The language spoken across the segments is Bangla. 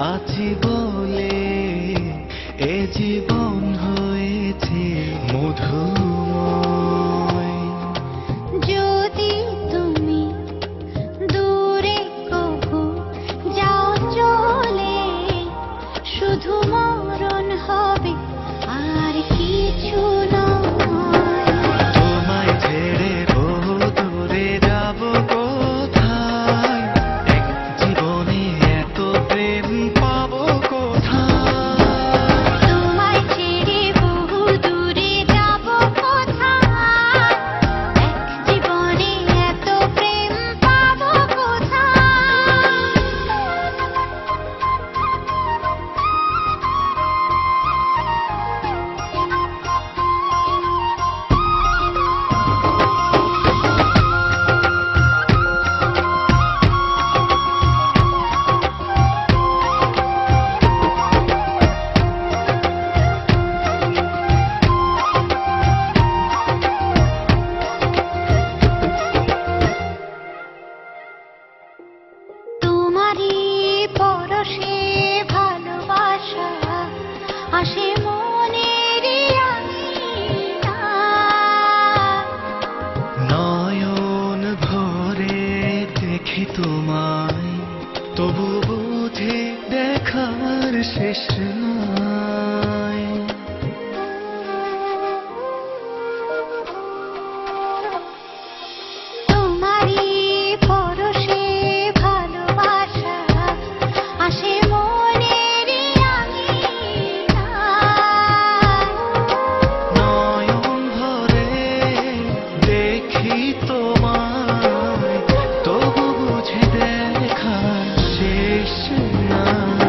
আছি বলে এ জীবন হয়েছে মধুময়। যদি তুমি দূরে কবু যাও চলে, শুধু মরণ হবে আর কিছু নয়। তোমায় ছেড়ে বহু দূরে যাব কোথায়, এক জীবনে এত প্রেম পাবো কোথায়। তোমায় ছেড়ে বহু দূরে যাব কোথায়, এক জীবনে এত প্রেম পাবো কোথায়। তোমারই পরশে ভালোবাসা আসে মনের নয়ন ভরে দেখি তোমায়, তবু বুঝি দেখার শেষ নাই। তোমারই পরশে ভালোবাসা আসে মনের নয়ন ভরে দেখি তোমায়, তবু বুঝি দেখার শেষ নাই।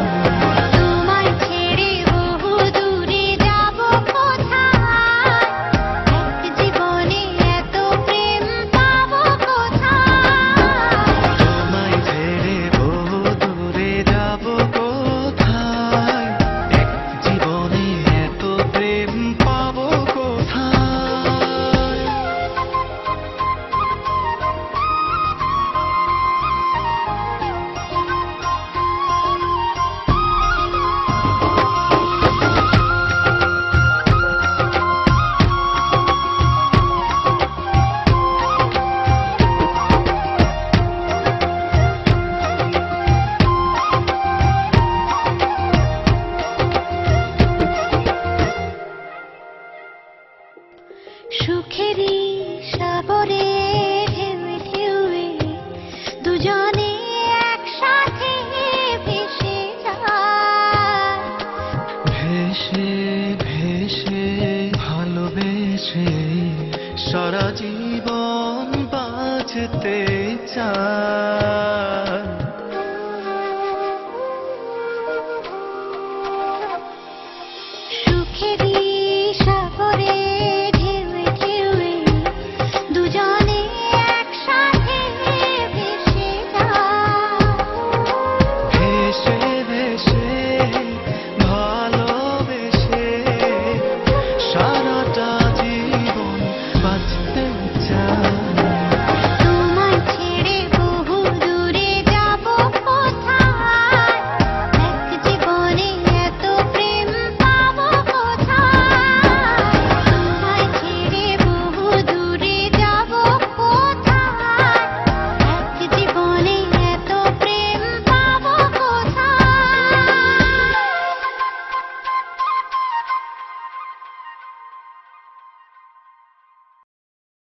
তোমায় ছেড়ে বহু দূরে যাব কোথায়, এক জীবনে এত প্রেম পাবো কোথায়। তোমায় ছেড়ে বহু দূরে যাব কোথায়, এক জীবনে এত প্রেম পাবো কোথায়। সুখেরই সাগরে ঢেউয়ে ঢেউয়ে দুজনে একসাথে ভেসে যায়। ভেসে ভেসে ভালোবেসে সারা জীবন বাঁচতে চাই।